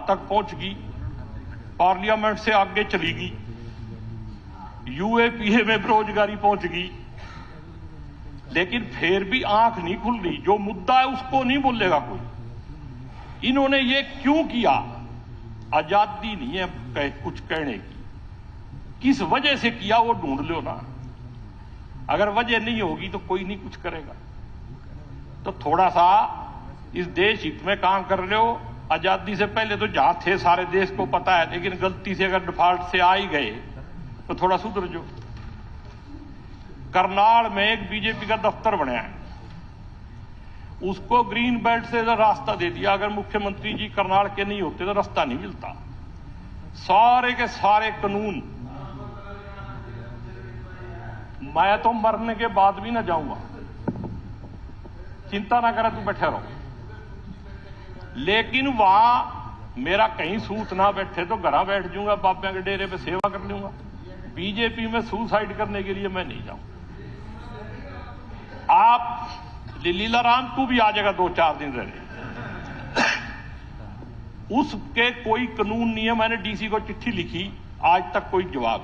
तक पहुंच गई, पार्लियामेंट से आगे चली गई, यूएपीए में बेरोजगारी पहुंच गई, लेकिन फिर भी आंख नहीं खुल रही। जो मुद्दा है उसको नहीं बोलेगा कोई। इन्होंने ये क्यों किया? आजादी नहीं है कुछ कहने की, किस वजह से किया वो ढूंढ लो ना। अगर वजह नहीं होगी तो कोई नहीं कुछ करेगा। तो थोड़ा सा इस देश हित में काम कर रहे हो। आजादी से पहले तो जहां थे सारे देश को पता है, लेकिन गलती से अगर डिफॉल्ट से आ ही गए तो थोड़ा सुधर जाओ। करनाल में एक बीजेपी का दफ्तर बनाया है, उसको ग्रीन बेल्ट से रास्ता दे दिया। अगर मुख्यमंत्री जी करनाल के नहीं होते तो रास्ता नहीं मिलता। सारे के सारे कानून मैं तो मरने के बाद भी ना जाऊंगा, चिंता ना करे, तू बैठे रहो। लेकिन वहां मेरा कहीं सूत ना बैठे तो घर बैठ जाऊंगा, बाबा के डेरे पे सेवा कर लूंगा। बीजेपी में सुसाइड करने के लिए मैं नहीं जाऊं। आप लीला राम को भी आ जाएगा 2-4 दिन रहने, उसके कोई कानून नहीं है। मैंने डीसी को चिट्ठी लिखी, आज तक कोई जवाब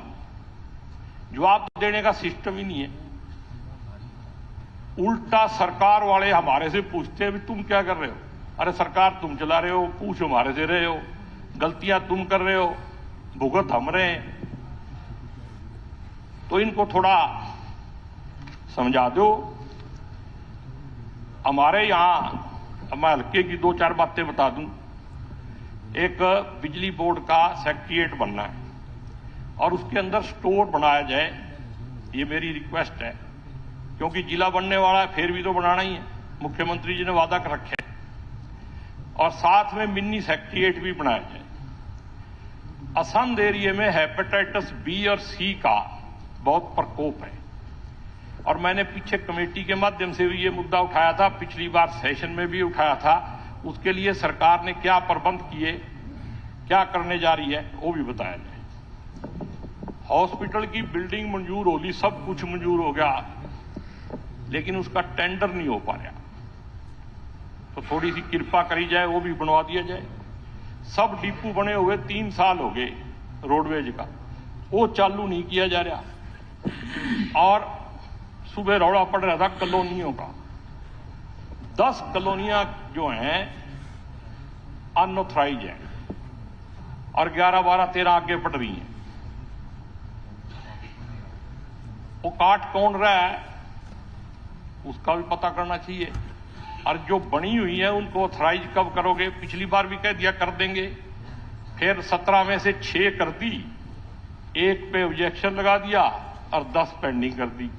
देने का सिस्टम ही नहीं है। उल्टा सरकार वाले हमारे से पूछते हैं भी तुम क्या कर रहे हो? अरे सरकार तुम चला रहे हो, पूछ हमारे से रहे हो, गलतियां तुम कर रहे हो, भुगत हम रहे हैं। तो इनको थोड़ा समझा दो। हमारे यहां मैं हल्के की 2-4 बातें बता दूं। एक बिजली बोर्ड का सेक्रेटेरिएट बनना है और उसके अंदर स्टोर बनाया जाए, ये मेरी रिक्वेस्ट है, क्योंकि जिला बनने वाला है, फिर भी तो बनाना ही है, मुख्यमंत्री जी ने वादा कर रखे। और साथ में मिनी सेक्रेटेरिएट भी बनाया जाए। असंध एरिया में हेपेटाइटिस बी और सी का बहुत प्रकोप है और मैंने पीछे कमेटी के माध्यम से भी ये मुद्दा उठाया था, पिछली बार सेशन में भी उठाया था। उसके लिए सरकार ने क्या प्रबंध किए, क्या करने जा रही है, वो भी बताया जाए। हॉस्पिटल की बिल्डिंग मंजूर होगी, सब कुछ मंजूर हो गया, लेकिन उसका टेंडर नहीं हो पा रहा। तो थोड़ी सी कृपा करी जाए, वो भी बनवा दिया जाए। सब डिपो बने हुए 3 साल हो गए रोडवेज का, वो चालू नहीं किया जा रहा। और सुबह रौला पड़ रहा था कॉलोनियों का। 10 कॉलोनियां जो हैं अनऑथराइज हैं और 11, 12, 13 आगे बढ़ रही हैं। वो काट कौन रहा है उसका भी पता करना चाहिए। और जो बनी हुई है उनको ऑथराइज कब करोगे? पिछली बार भी कह दिया कर देंगे, फिर 17 में से 6 कर दी, 1 पे ऑब्जेक्शन लगा दिया और 10 पेंडिंग कर दी।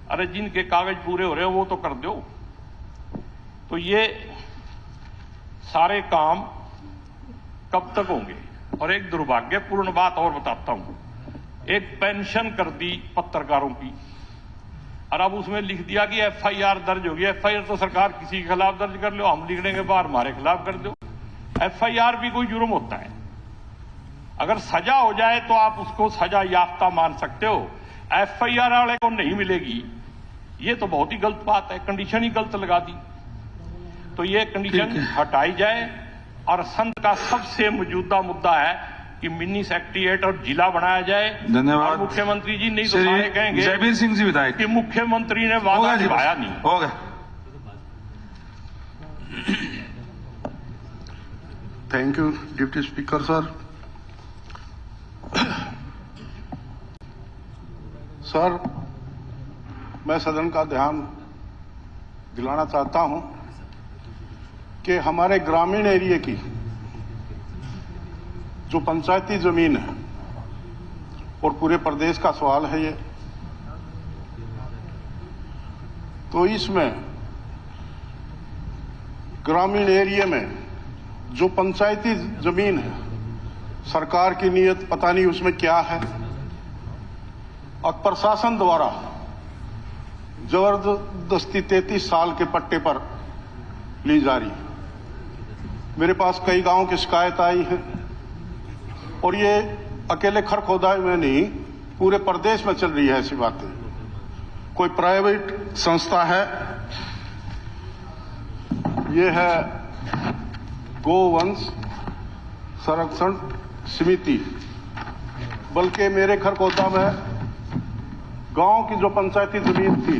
अरे जिनके कागज पूरे हो रहे हो वो तो कर दो। तो ये सारे काम कब तक होंगे? और एक दुर्भाग्यपूर्ण बात और बताता हूं। एक पेंशन कर दी पत्रकारों की और अब उसमें लिख दिया कि एफआईआर दर्ज होगी। एफआईआर तो सरकार किसी के खिलाफ दर्ज कर लो, हम लिख देंगे बाहर हमारे खिलाफ कर दो। एफआईआर भी कोई जुर्म होता है? अगर सजा हो जाए तो आप उसको सजा याफ्ता मान सकते हो, एफआईआर वाले को नहीं मिलेगी। ये तो बहुत ही गलत बात है, कंडीशन ही गलत लगा दी। तो ये कंडीशन हटाई जाए। और संघ का सबसे मौजूदा मुद्दा है कि मिनी सेक्रेटेरिएट और जिला बनाया जाए। धन्यवाद। मुख्यमंत्री जी नहीं तो सारे कहेंगे जयवीर सिंह जी विधायक कि मुख्यमंत्री ने वादा निभाया नहीं। होगा। Thank you deputy speaker sir. Sir, मैं सदन का ध्यान दिलाना चाहता हूं कि हमारे ग्रामीण एरिया की जो पंचायती जमीन है और पूरे प्रदेश का सवाल है ये, तो इसमें ग्रामीण एरिया में जो पंचायती जमीन है, सरकार की नीयत पता नहीं उसमें क्या है और प्रशासन द्वारा जबरदस्ती 33 साल के पट्टे पर ली जा रही है। मेरे पास कई गांव की शिकायत आई है और ये अकेले खरखोदाई में नहीं, पूरे प्रदेश में चल रही है ऐसी बातें। कोई प्राइवेट संस्था है, ये है गोवंश संरक्षण समिति, बल्कि मेरे खरकोदा में गांव की जो पंचायती जमीन थी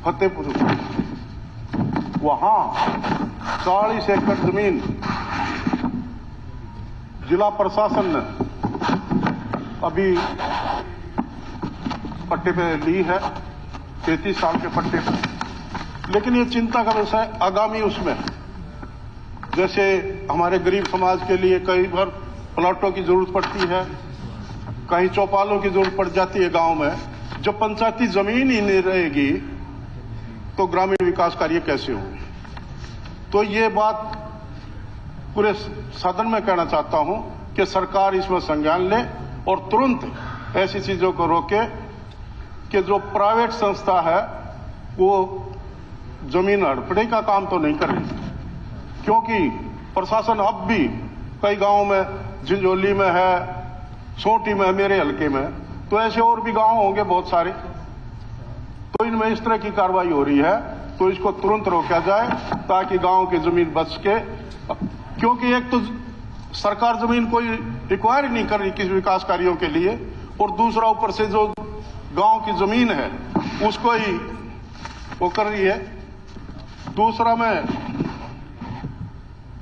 फतेहपुर, वहां 40 एकड़ जमीन जिला प्रशासन ने अभी पट्टे पे ली है, 33 साल के पट्टे पे। लेकिन ये चिंता का विषय आगामी उसमें, जैसे हमारे गरीब समाज के लिए कई बार प्लॉटों की जरूरत पड़ती है, कहीं चौपालों की जरूरत पड़ जाती है गांव में। जब पंचायती जमीन ही नहीं रहेगी तो ग्रामीण विकास कार्य कैसे होंगे? तो ये बात पूरे सदन में कहना चाहता हूं कि सरकार इसमें संज्ञान ले और तुरंत ऐसी चीजों को रोके कि जो प्राइवेट संस्था है वो जमीन हड़पने का काम तो नहीं कर रही, क्योंकि प्रशासन अब भी कई गांवों में, झिंझोली में है, सोटी में, मेरे हलके में, तो ऐसे और भी गांव होंगे बहुत सारे, तो इनमें इस तरह की कार्रवाई हो रही है। तो इसको तुरंत रोका जाए ताकि गांव की जमीन बच के, क्योंकि एक तो सरकार जमीन कोई रिक्वायर नहीं कर रही किसी विकास कार्यों के लिए, और दूसरा ऊपर से जो गांव की जमीन है उसको ही वो कर रही है। दूसरा मैं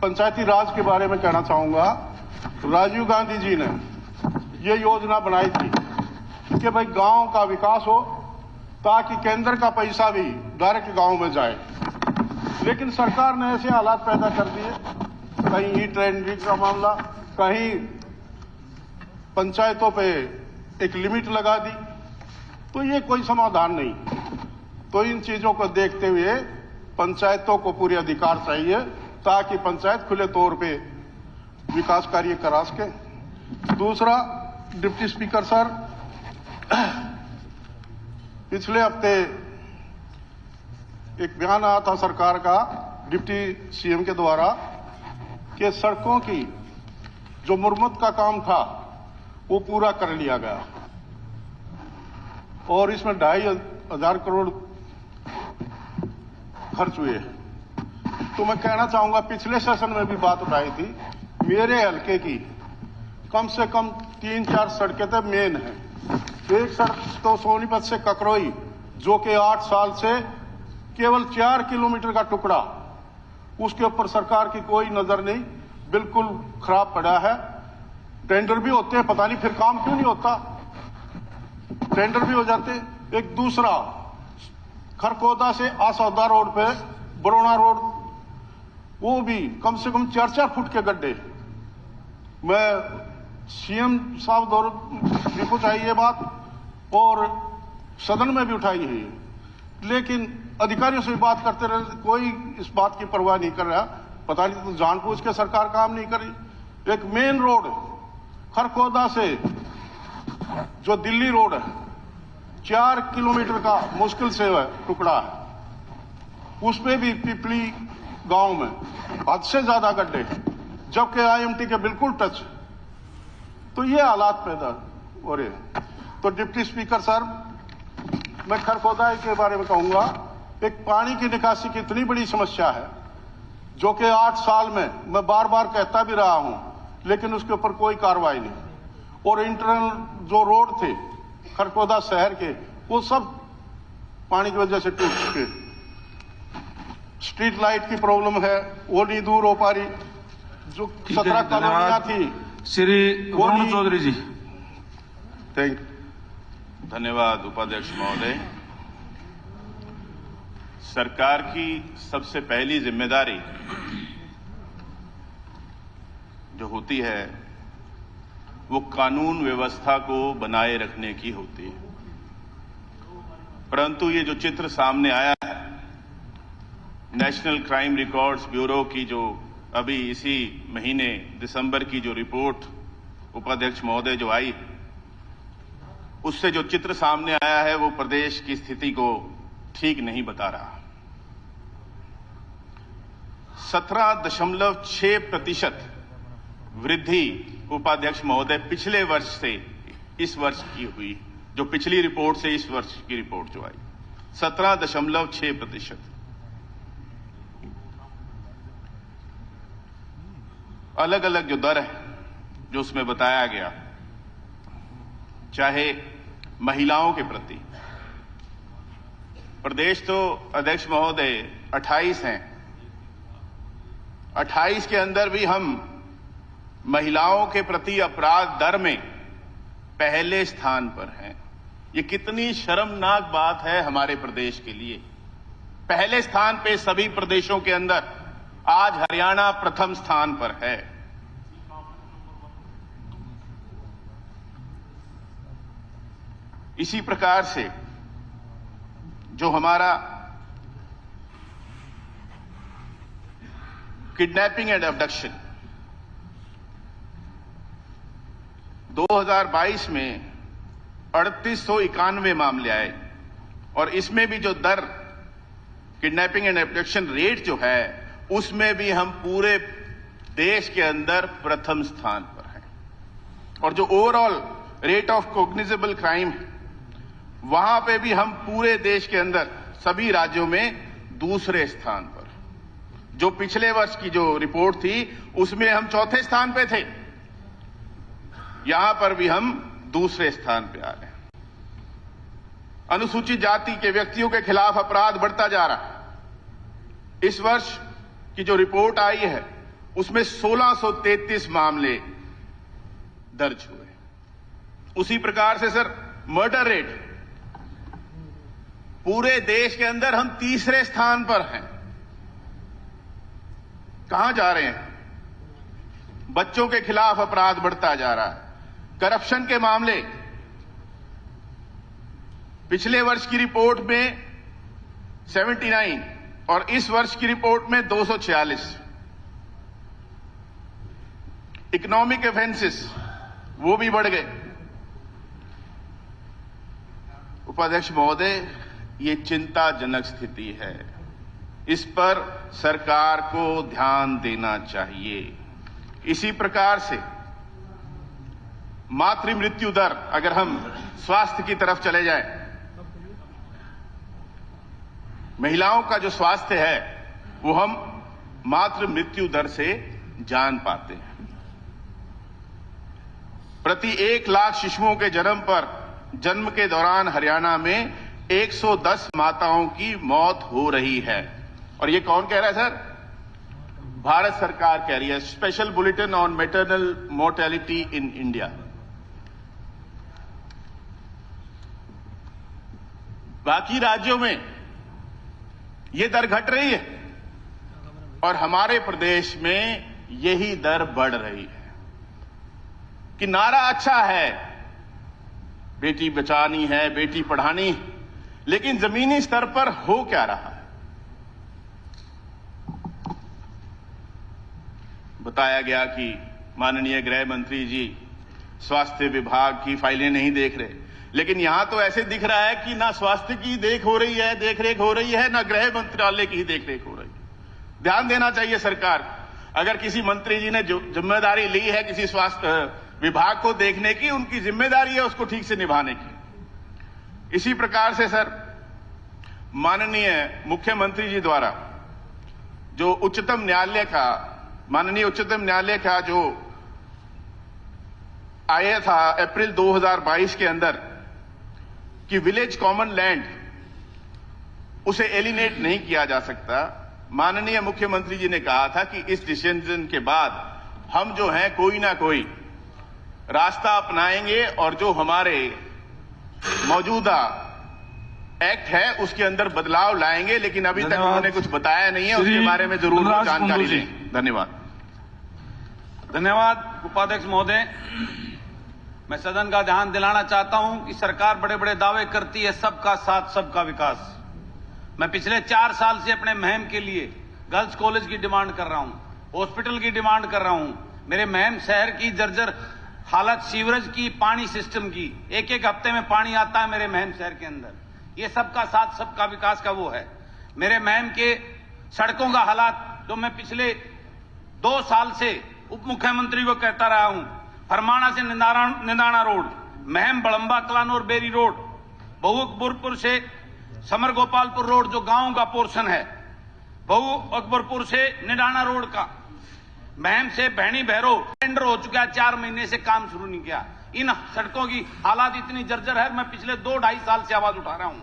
पंचायती राज के बारे में कहना चाहूंगा। राजीव गांधी जी ने ये योजना बनाई थी कि भाई गांव का विकास हो ताकि केंद्र का पैसा भी डायरेक्ट गांव में जाए, लेकिन सरकार ने ऐसे हालात पैदा कर दिए, कहीं ई टेंडरिंग का मामला, कहीं पंचायतों पे एक लिमिट लगा दी, तो ये कोई समाधान नहीं। तो इन चीजों को देखते हुए पंचायतों को पूरे अधिकार चाहिए ताकि पंचायत खुले तौर पे विकास कार्य करा सके। दूसरा, डिप्टी स्पीकर सर, पिछले हफ्ते एक बयान आया था सरकार का डिप्टी सीएम के द्वारा कि सड़कों की जो मुरम्मत का काम था वो पूरा कर लिया गया और इसमें 2,500 करोड़ खर्च हुए। तो मैं कहना चाहूंगा, पिछले सेशन में भी बात उठाई थी, मेरे हलके की कम से कम 3-4 सड़कें तो मेन है। एक सड़क तो सोनीपत से ककरोई, जो कि 8 साल से केवल 4 किलोमीटर का टुकड़ा, उसके ऊपर सरकार की कोई नजर नहीं, बिल्कुल खराब पड़ा है। टेंडर भी होते हैं, पता नहीं फिर काम क्यों नहीं होता, टेंडर भी हो जाते। एक दूसरा, खरकोदा से आसौदा रोड पे बरोना रोड, वो भी कम से कम 4-4 फुट के गड्ढे। मैं सीएम साहब दौर भी कुछ आई ये बात और सदन में भी उठाई है, लेकिन अधिकारियों से बात करते रहे, कोई इस बात की परवाह नहीं कर रहा। पता नहीं तो जानबूझ के सरकार काम नहीं कर रही। एक मेन रोड खरकोदा से जो दिल्ली रोड है, 4 किलोमीटर का मुश्किल से है टुकड़ा है, उसमें भी पिपली गांव में हद से ज्यादा गड्ढे, जबकि आईएमटी के बिल्कुल टच। तो ये हालात पैदा हो रहे हैं। तो डिप्टी स्पीकर सर, मैं खरकोदा के बारे में कहूंगा, एक पानी की निकासी की इतनी बड़ी समस्या है जो कि 8 साल में मैं बार बार कहता भी रहा हूं, लेकिन उसके ऊपर कोई कार्रवाई नहीं। और इंटरनल जो रोड थे खरकोदा शहर के, वो सब पानी की वजह से टूट चुके। स्ट्रीट लाइट की प्रॉब्लम है, वो नहीं दूर हो पा रही। जो 17 कॉलोनियां थी, श्री वरुण चौधरी जी। Thank you. धन्यवाद उपाध्यक्ष महोदय। सरकार की सबसे पहली जिम्मेदारी जो होती है वो कानून व्यवस्था को बनाए रखने की होती है, परंतु ये जो चित्र सामने आया है नेशनल क्राइम रिकॉर्ड्स ब्यूरो की, जो अभी इसी महीने दिसंबर की जो रिपोर्ट उपाध्यक्ष महोदय जो आई, उससे जो चित्र सामने आया है वो प्रदेश की स्थिति को ठीक नहीं बता रहा। 17.6% वृद्धि उपाध्यक्ष महोदय पिछले वर्ष से इस वर्ष की हुई, जो पिछली रिपोर्ट से इस वर्ष की रिपोर्ट जो आई 17.6%। अलग अलग जो दर है जो उसमें बताया गया, चाहे महिलाओं के प्रति, प्रदेश तो अध्यक्ष महोदय 28 हैं, 28 के अंदर भी हम महिलाओं के प्रति अपराध दर में पहले स्थान पर हैं। ये कितनी शर्मनाक बात है हमारे प्रदेश के लिए। पहले स्थान पे सभी प्रदेशों के अंदर, आज हरियाणा प्रथम स्थान पर है। इसी प्रकार से जो हमारा किडनैपिंग एंड अबडक्शन 2022 में 3891 मामले आए, और इसमें भी जो दर किडनैपिंग एंड अबडक्शन रेट जो है उसमें भी हम पूरे देश के अंदर प्रथम स्थान पर हैं। और जो overall rate of cognizable crime वहां पे भी हम पूरे देश के अंदर सभी राज्यों में दूसरे स्थान पर। जो पिछले वर्ष की जो रिपोर्ट थी उसमें हम चौथे स्थान पे थे, यहां पर भी हम दूसरे स्थान पे आ रहे हैं। अनुसूचित जाति के व्यक्तियों के खिलाफ अपराध बढ़ता जा रहा है। इस वर्ष की जो रिपोर्ट आई है उसमें 1633 मामले दर्ज हुए। उसी प्रकार से सर मर्डर रेट पूरे देश के अंदर हम तीसरे स्थान पर हैं। कहां जा रहे हैं? बच्चों के खिलाफ अपराध बढ़ता जा रहा है। करप्शन के मामले पिछले वर्ष की रिपोर्ट में 79 और इस वर्ष की रिपोर्ट में 246। इकोनॉमिक ऑफेंसेस वो भी बढ़ गए। उपाध्यक्ष महोदय, ये चिंताजनक स्थिति है, इस पर सरकार को ध्यान देना चाहिए। इसी प्रकार से मातृ मृत्यु दर, अगर हम स्वास्थ्य की तरफ चले जाएं, महिलाओं का जो स्वास्थ्य है वो हम मातृ मृत्यु दर से जान पाते हैं। प्रति 1 लाख शिशुओं के जन्म पर जन्म के दौरान हरियाणा में 110 माताओं की मौत हो रही है। और ये कौन कह रहा है सर? भारत सरकार कह रही है, special bulletin on maternal mortality in India. बाकी राज्यों में ये दर घट रही है और हमारे प्रदेश में यही दर बढ़ रही है। कि नारा अच्छा है, बेटी बचानी है, बेटी पढ़ानी, लेकिन जमीनी स्तर पर हो क्या रहा है? बताया गया कि माननीय गृह मंत्री जी स्वास्थ्य विभाग की फाइलें नहीं देख रहे, लेकिन यहां तो ऐसे दिख रहा है कि ना स्वास्थ्य की देखरेख हो रही है, ना गृह मंत्रालय की देखरेख हो रही है। ध्यान देना चाहिए सरकार। अगर किसी मंत्री जी ने जो जिम्मेदारी ली है किसी स्वास्थ्य विभाग को देखने की, उनकी जिम्मेदारी है उसको ठीक से निभाने की। इसी प्रकार से सर माननीय मुख्यमंत्री जी द्वारा जो माननीय उच्चतम न्यायालय का जो आया था अप्रैल 2022 के अंदर कि विलेज कॉमन लैंड उसे एलिनेट नहीं किया जा सकता, माननीय मुख्यमंत्री जी ने कहा था कि इस डिसीजन के बाद हम जो हैं कोई ना कोई रास्ता अपनाएंगे और जो हमारे मौजूदा एक्ट है उसके अंदर बदलाव लाएंगे। लेकिन अभी तक उन्होंने कुछ बताया नहीं है, उसके बारे में जरूर जानकारी दें। धन्यवाद। धन्यवाद उपाध्यक्ष महोदय। मैं सदन का ध्यान दिलाना चाहता हूं कि सरकार बड़े बड़े दावे करती है, सबका साथ सबका विकास। मैं पिछले 4 साल से अपने महम के लिए गर्ल्स कॉलेज की डिमांड कर रहा हूं, हॉस्पिटल की डिमांड कर रहा हूं। मेरे महम शहर की जर्जर हालत, सीवरेज की, पानी सिस्टम की, एक हफ्ते में पानी आता है मेरे महम शहर के अंदर। ये सबका साथ सबका विकास का वो है। मेरे महम के सड़कों का हालात जो मैं पिछले 2 साल से उप मुख्यमंत्री को कहता रहा हूं, फरमाना से निंदाना रोड, महम बड़ंबा कलानौर बेरी रोड, बहु अकबरपुर से समर गोपालपुर रोड जो गांव का पोर्शन है, बहु अकबरपुर से निडाना रोड का, महम से भैणी भैरो टेंडर हो चुका है, 4 महीने से काम शुरू नहीं किया। इन सड़कों की हालात इतनी जर्जर है, मैं पिछले 2-2.5 साल से आवाज उठा रहा हूं।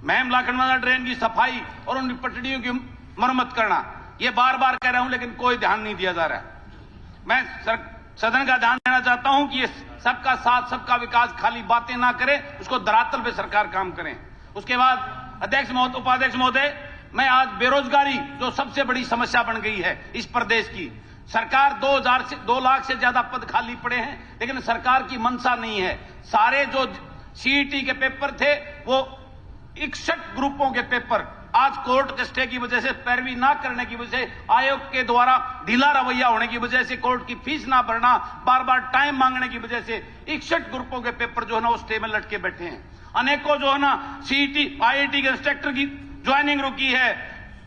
महम लाखनवाला ड्रेन की सफाई और उन पटड़ियों की मरम्मत करना, ये बार बार कह रहा हूं, लेकिन कोई ध्यान नहीं दिया जा रहा है। मैं सदन का ध्यान देना चाहता हूं कि ये सबका साथ सबका विकास खाली बातें ना करें, उसको धरातल पे सरकार काम करें। उसके बाद अध्यक्ष महोदय, उपाध्यक्ष महोदय, मैं आज बेरोजगारी जो सबसे बड़ी समस्या बन गई है इस प्रदेश की, सरकार 2 लाख से ज्यादा पद खाली पड़े हैं, लेकिन सरकार की मंशा नहीं है। सारे जो सीईटी के पेपर थे वो 61 ग्रुपों के पेपर आज कोर्ट के स्टे की वजह से, पैरवी ना करने की वजह से, आयोग के द्वारा ढीला रवैया होने की वजह से, कोर्ट की फीस ना भरना, बार बार टाइम मांगने की वजह से 61 ग्रुपों के पेपर जो है ना वो स्टे में लटके बैठे हैं। अनेकों जो है ना सीईटी आईआईटी के इंस्ट्रक्टर की ज्वाइनिंग रुकी है,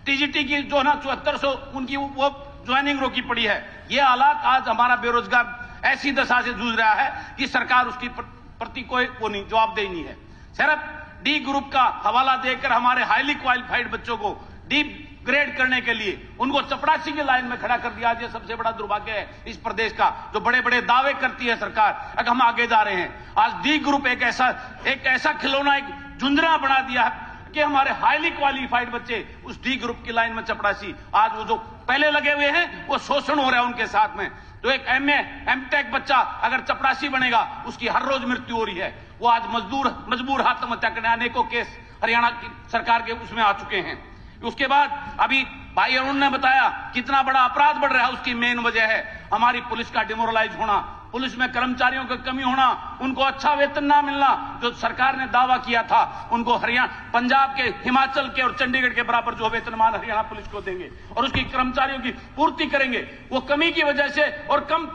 टीजीटी की जो है ना 7400 उनकी वो ज्वाइनिंग रोकी पड़ी है। ये हालात आज हमारा बेरोजगार ऐसी दशा से जूझ रहा है कि सरकार उसकी प्रति कोई वो नहीं जवाबदेही नहीं है। सिर्फ डी ग्रुप का हवाला देकर हमारे हाईली क्वालिफाइड बच्चों को डी ग्रेड करने के लिए उनको चपरासी की लाइन में खड़ा कर दिया। ये सबसे बड़ा दुर्भाग्य है इस प्रदेश का, जो बड़े बड़े दावे करती है सरकार, अगर हम आगे जा रहे हैं। आज डी ग्रुप एक ऐसा खिलौना, एक जुंझना बना दिया है कि हमारे हाईली क्वालिफाइड बच्चे उस डी ग्रुप की लाइन में चपरासी, आज वो जो पहले लगे हुए हैं वो शोषण हो रहा है उनके साथ में। तो एक एमए एमटेक बच्चा अगर चपरासी बनेगा, उसकी हर रोज मृत्यु हो रही है। वो आज मजबूर आत्महत्या करने, अनेकों केस हरियाणा की सरकार के उसमें आ चुके हैं। उसके बाद अभी भाई अरुण ने बताया कितना बड़ा अपराध बढ़ रहा है, उसकी मेन वजह है हमारी पुलिस का डिमोरलाइज होना, पुलिस में कर्मचारियों की कमी होना, उनको अच्छा वेतन ना मिलना। जो सरकार ने दावा किया था उनको हरियाणा, पंजाब के, हिमाचल के और चंडीगढ़ के बराबर जो वेतनमान हरियाणा पुलिस को देंगे और उसकी कर्मचारियों की पूर्ति करेंगे, वो कमी की वजह से और कम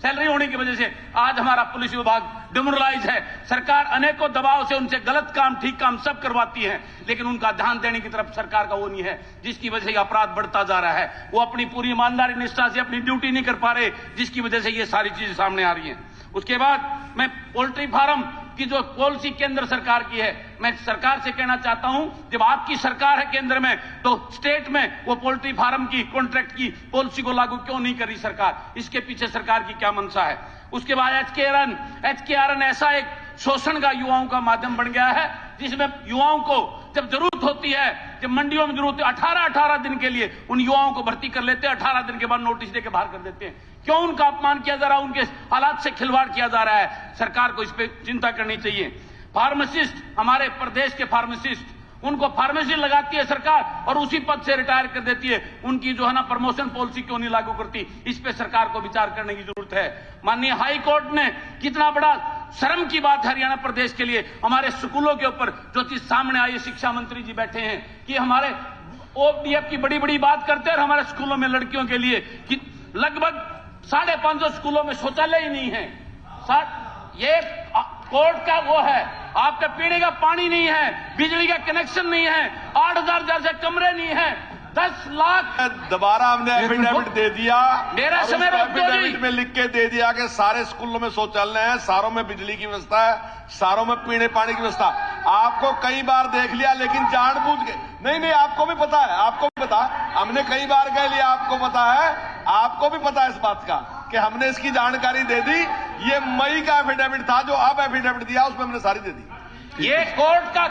सैलरी होने की वजह से आज हमारा पुलिस विभाग डिमोरलाइज है। सरकार अनेकों दबाव से उनसे गलत काम ठीक काम सब करवाती है, लेकिन उनका ध्यान देने की तरफ सरकार का वो नहीं है, जिसकी वजह से अपराध बढ़ता जा रहा है। वो अपनी पूरी ईमानदारी निष्ठा से अपनी ड्यूटी नहीं कर पा रहे, जिसकी वजह से ये सारी चीजें सामने आ रही हैं। उसके बाद मैं पोल्ट्री फार्म की जो पॉलिसी केंद्र सरकार की है, मैं सरकार से कहना चाहता हूं, जब आपकी सरकार है केंद्र में, तो स्टेट में वो पोल्ट्री फार्म की कॉन्ट्रैक्ट की पॉलिसी को लागू क्यों नहीं कर रही सरकार? इसके पीछे सरकार की क्या मंशा है? उसके बाद एचकेआरएन ऐसा एक शोषण का युवाओं का माध्यम बन गया है, जिसमें युवाओं को जब जरूरत होती है, जब मंडियों में जरूरत है, 18 दिन के लिए उन युवाओं को भर्ती कर लेते हैं, 18 दिन के बाद नोटिस देकर बाहर कर देते हैं। क्यों उनका अपमान किया जा रहा है? उनके हालात से खिलवाड़ किया जा रहा है। सरकार को इस पे चिंता करनी चाहिए। फार्मासिस्ट, हमारे प्रदेश के फार्मासिस्ट, उनको फार्मेसी लगाती है सरकार और उसी पद से रिटायर कर देती है। उनकी जो है ना प्रमोशन पॉलिसी क्यों नहीं लागू करती? इस पे सरकार को विचार करने की जरूरत है। माननीय हाई कोर्ट ने कितना बड़ा शर्म की बात है हरियाणा प्रदेश के लिए, हमारे स्कूलों के ऊपर जो चीज सामने आई, शिक्षा मंत्री जी बैठे हैं कि हमारे ओपीएफ की बड़ी बड़ी बात करते हैं और हमारे स्कूलों में लड़कियों के लिए कि लगभग 550 स्कूलों में शौचालय ही नहीं है। ये कोर्ट का वो है, आपके पीने का पानी नहीं है, बिजली का कनेक्शन नहीं है, 8000 जैसे कमरे नहीं है, 10 लाख। दोबारा हमने एफिडेविट दे दिया, मेरा समय एफिडेविट में लिख के दे दिया कि सारे स्कूलों में शौचालय है, सारों में बिजली की व्यवस्था है, सारों में पीने पानी की व्यवस्था। आपको कई बार देख लिया, लेकिन जानबूझ के नहीं, आपको भी पता है, आपको भी पता, हमने कई बार कह लिया, आपको पता है, आपको भी पता है इस बात का कि हमने इसकी जानकारी दे दी। ये मई का एफिडेविट था, जो अब एफिडेविट दिया उसमें हमने सारी दे दी। ये कोर्ट का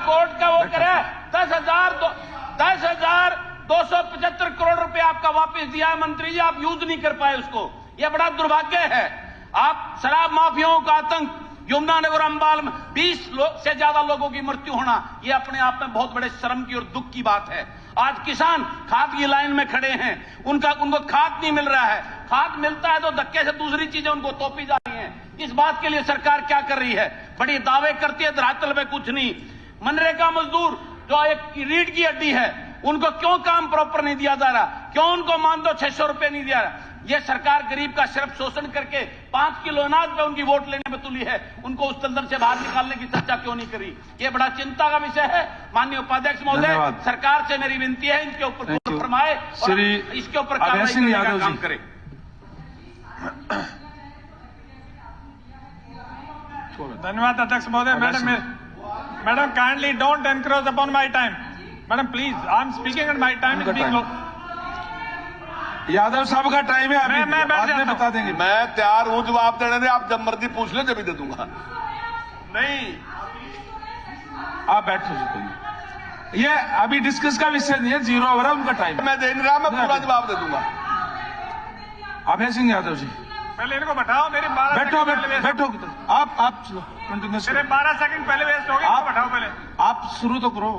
वो करे 10,275 करोड़ रुपए आपका वापस दिया है मंत्री जी, आप यूज नहीं कर पाए उसको। ये बड़ा दुर्भाग्य है। आप शराब माफियाओं का आतंक, यमुनानगर अंबाल में 20 से ज्यादा लोगों की मृत्यु होना, ये अपने आप में बहुत बड़े शर्म की और दुख की बात है। आज किसान खाद की लाइन में खड़े हैं, उनको खाद नहीं मिल रहा है, खाद मिलता है तो धक्के से दूसरी चीजें उनको तोपी जा रही हैं। इस बात के लिए सरकार क्या कर रही है? बड़ी दावे करती है, धरातल में कुछ नहीं। मनरेगा मजदूर जो एक रीढ़ की हड्डी है, उनको क्यों काम प्रॉपर नहीं दिया जा रहा? क्यों उनको मान दो 600 रुपए नहीं दिया रहा? ये सरकार गरीब का सिर्फ शोषण करके 5 किलो अनाज पे उनकी वोट लेने में तुली है। उनको उस दलदल से बाहर निकालने की चर्चा क्यों नहीं करी? ये बड़ा चिंता का विषय है। माननीय उपाध्यक्ष महोदय, सरकार से मेरी विनती है, इनके ऊपर गौर फरमाए और इसके ऊपर कार्रवाई करने का काम करे। धन्यवाद अध्यक्ष महोदय। Madam kindly don't encroach upon my time. Madam please, I am speaking and my time is being Yadav साहब का टाइम है, अभी मैं बैठ बाद में जाता बता देंगे। मैं तैयार हूं जवाब देने में, आप जब मर्जी पूछ ले जब दे दूंगा। नहीं, आप बैठो जी, कोई ये अभी डिस्कस का विषय नहीं है, 0 ओवर है उनका टाइम। मैं दे नहीं रहा, मैं पूरा जवाब दे दूंगा। अभय सिंह यादव जी पहले इनको बैठाओ, मेरी 12 बैठो सेकंड पहले बैठो, आप चलो कंटिन्यूस मेरे 12 सेकंड पहले वेस्ट हो गए, इनको बैठाओ पहले। आप शुरू तो करो।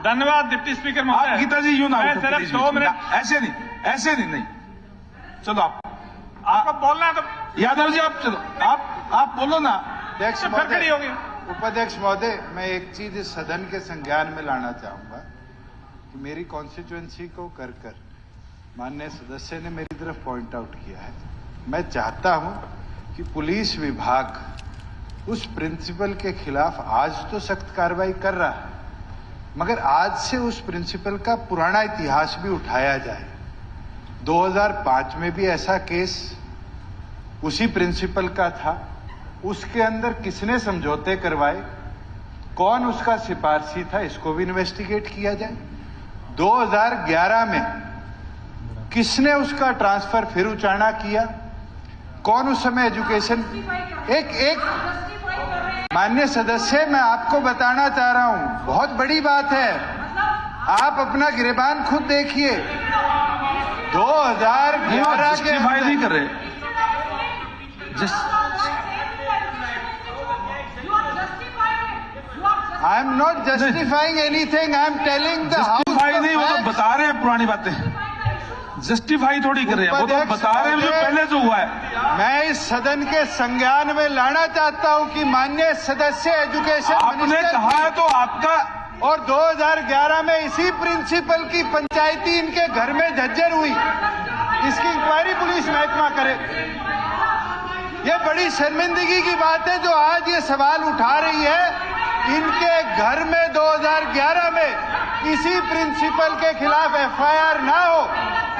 धन्यवाद डिप्टी स्पीकर आप महोदय। गीता जी यूं ना मैं उठो, सिर्फ प्लीज, 2 मिनट, ऐसे नहीं चलो आपको बोलना है तो यादव जी आप चलो, आप बोलो ना। अध्यक्ष फिर खड़ी हो महोदय, गई। उपाध्यक्ष महोदय, मैं एक चीज इस सदन के संज्ञान में लाना चाहूंगा कि मेरी कॉन्स्टिट्यूएंसी को कर माननीय सदस्य ने मेरी तरफ पॉइंट आउट किया है। मैं चाहता हूं कि पुलिस विभाग उस प्रिंसिपल के खिलाफ आज तो सख्त कार्रवाई कर रहा है, मगर आज से उस प्रिंसिपल का पुराना इतिहास भी उठाया जाए। 2005 में भी ऐसा केस उसी प्रिंसिपल का था, उसके अंदर किसने समझौते करवाए, कौन उसका सिफारशी था, इसको भी इन्वेस्टिगेट किया जाए। 2011 में किसने उसका ट्रांसफर फिर उचाना किया, कौन उस समय एजुकेशन, एक माननीय सदस्य, मैं आपको बताना चाह रहा हूं, बहुत बड़ी बात है, आप अपना गिरेबान खुद देखिए। 2011 के जस्टिफाई नहीं कर रहे। I am not justifying anything, I am telling the justify नहीं, वो तो बता रहे हैं पुरानी बातें, जस्टिफाई थोड़ी कर रहे हैं, वो तो बता रहे हैं जो पहले जो हुआ है। मैं इस सदन के संज्ञान में लाना चाहता हूं कि माननीय सदस्य एजुकेशन आपने कहा है तो आपका, और 2011 में इसी प्रिंसिपल की पंचायती इनके घर में झज्जर हुई, इसकी इंक्वायरी पुलिस महकमा करे। ये बड़ी शर्मिंदगी की बात है जो आज ये सवाल उठा रही है। इनके घर में 2011 में इसी प्रिंसिपल के खिलाफ एफआईआर ना हो,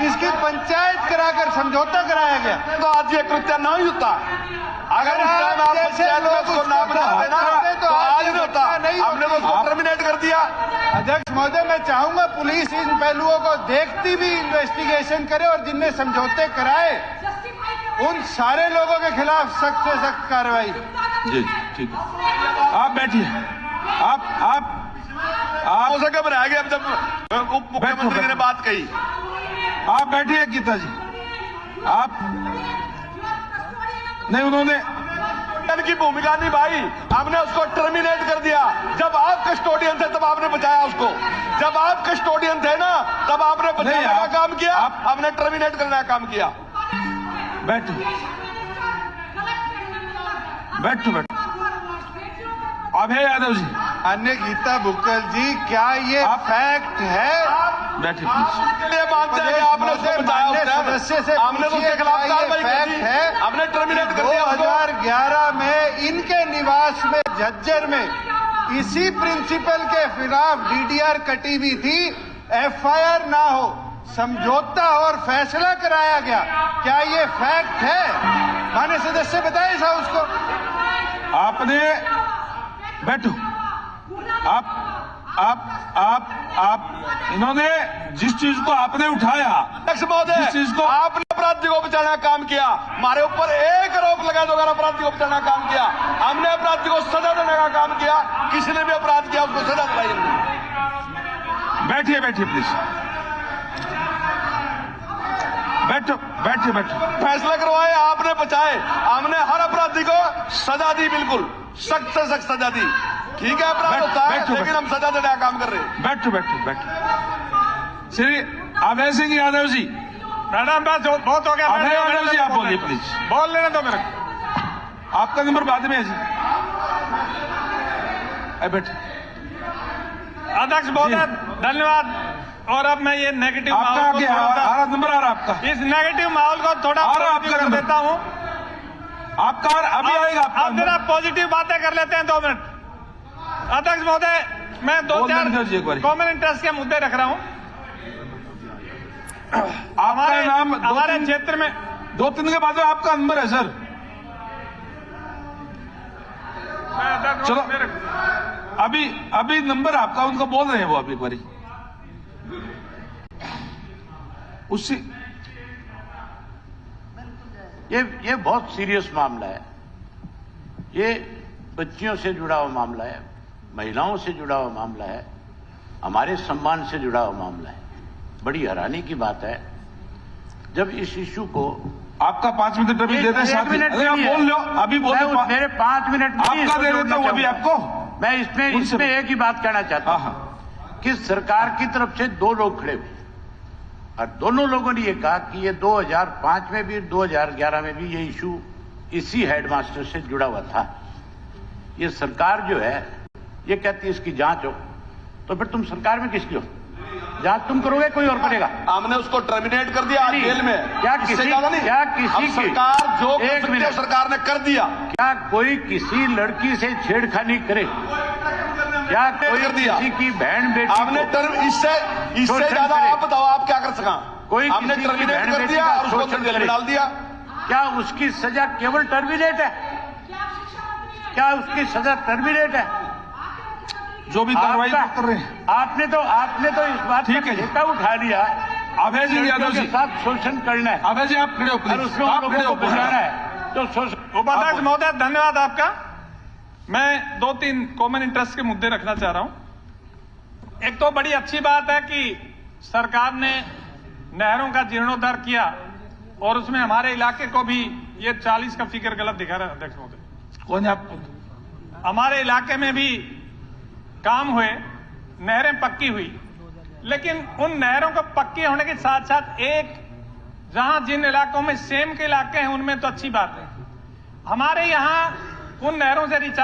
इसकी पंचायत कराकर समझौता कराया गया। तो आज ये कृत्य ना ही होता, अगर उस टाइम आप पंचायत में उसको ना बनाते ना तो आज नहीं होता। हमने तो उसको टर्मिनेट कर दिया। अध्यक्ष महोदय, मैं चाहूंगा पुलिस इन पहलुओं को देखती भी इन्वेस्टिगेशन करे और जिनने समझौते कराए उन सारे लोगों के खिलाफ सख्त से सख्त कार्रवाई। जी ठीक है, आप बैठिए, आप हो सके घबरा गए अब जब उप मुख्यमंत्री ने बात कही। आप बैठिए गीता जी, आप नहीं, उन्होंने की भूमिका निभाई, हमने उसको टर्मिनेट कर दिया। जब आप कस्टोडियन थे तब आपने बचाया उसको, जब आप कस्टोडियन थे ना तब आपने बचाने का काम किया, हमने टर्मिनेट करने का काम किया। बैठो बैठो बैठो। अभय यादव जी, अन्य गीता बुक्कल जी, क्या ये फैक्ट है? बैठिए मानते हैं कि आपने उसको बचाया उस टाइम, सदस्य से हमने तो उसके खिलाफ कार्रवाई की, हमने टर्मिनेट कर दिया उसको। 2011 में इनके निवास में झज्जर में इसी प्रिंसिपल के खिलाफ डीडीआर कटी हुई थी, एफआईआर ना हो, समझौता और फैसला कराया गया। क्या ये फैक्ट है? माननीय सदस्य बताइए साहब उसको। आपने बैठो, आप इन्होंने जिस चीज को आपने उठाया, अध्यक्ष महोदय, जिस चीज को आपने अपराधी को बचाने का काम किया, हमारे ऊपर एक आरोप लगा दो, अगर अपराधी को बचाने का काम किया, हमने अपराधी को सजा देने का काम किया, किसी ने भी अपराध किया उसको सजा दिलाई हमने। बैठिए प्लीज, बैठो। फैसला करवाए, आपने बचाए, हमने हर अपराधी को सजा दी, बिल्कुल सख्त से सख्त सजा दी। ठीक है, अपराध होता है, लेकिन हम सजा देने का काम कर रहे हैं। बैठो। श्री अभय सिंह यादव जी, मैडम बस बहुत हो गया। अभय यादव जी आप बोलिए प्लीज, बोल लेने दो मेरे। आपका नंबर बाद में है जी, बैठो। अध्यक्ष महोदय धन्यवाद। और अब मैं ये नेगेटिव आपका माहौल को आ नंबर आ रहा आपका, इस नेगेटिव माहौल को थोड़ा आपका कर देता हूँ। आपका अभी आएगा। आप जरा पॉजिटिव बातें कर लेते हैं 2 मिनट। अध्यक्ष महोदय, मैं 2-4 कॉमन इंटरेस्ट के मुद्दे रख रहा हूँ। आपका नाम हमारे क्षेत्र में 2-3 के बाद में आपका नंबर है सर। चलो अभी नंबर आपका, उनको बोल रहे हैं वो, अभी एक बारी उससे ये बहुत सीरियस मामला है। ये बच्चियों से जुड़ा हुआ मामला है, महिलाओं से जुड़ा हुआ मामला है, हमारे सम्मान से जुड़ा हुआ मामला है। बड़ी हैरानी की बात है जब इस इश्यू को आपका 5 मिनट अभी दे दें, साथ में अगर आप बोल लो अभी बोल दो, मेरे 5 मिनट आपका दे देता हूं अभी आपको। मैं इसमें एक ही बात कहना चाहता हूं कि सरकार की तरफ से 2 लोग खड़े हुए और दोनों लोगों ने ये कहा कि ये 2005 में भी 2011 में भी ये इशू इसी हेडमास्टर से जुड़ा हुआ था। ये सरकार जो है ये कहती है इसकी जांच हो, तो फिर तुम सरकार में किसकी हो? जांच तुम करोगे कोई और करेगा? हमने उसको टर्मिनेट कर दिया, आज जेल में। क्या इससे किसी ज्यादा नहीं। क्या किसी अब सरकार जो कर सकती है सरकार ने कर दिया। क्या कोई किसी लड़की से छेड़खानी करे? क्या कोई किसी की बहन बेटी आपने इससे ज्यादा आप बताओ आप क्या कर सका? कोई आपने किसी की टर्मिनेट बहन कर बेटी दिया का और उसको शोषण जेल में करे? डाल दिया। क्या उसकी सजा केवल टर्मिनेट है? क्या उसकी सजा टर्मिनेट है? जो भी कार्रवाई कर रहे हैं आपने तो इस बात ठीक है, का उठा लिया अभय जी, यादव जी के साथ शोषण करना है अभय जी आप खड़े हो और प्लीज, उसमें आप लोगों खड़े को हो बुलाना है तो शोषण। उपाध्यक्ष महोदय धन्यवाद आपका। मैं 2-3 कॉमन इंटरेस्ट के मुद्दे रखना चाह रहा हूं। एक तो बड़ी अच्छी बात है कि सरकार ने नहरों का जीर्णोद्धार किया और उसमें हमारे इलाके को भी ये 40 का फिगर गलत दिखा रहा है अध्यक्ष महोदय। कौन है आप? हमारे इलाके में भी काम हुए, नहरें पक्की हुई, लेकिन उन नहरों को पक्की होने के साथ साथ जहां जिन इलाकों में सेम के इलाके हैं उनमें तो अच्छी बात है, हमारे यहां उन नहरों से रिचार्ज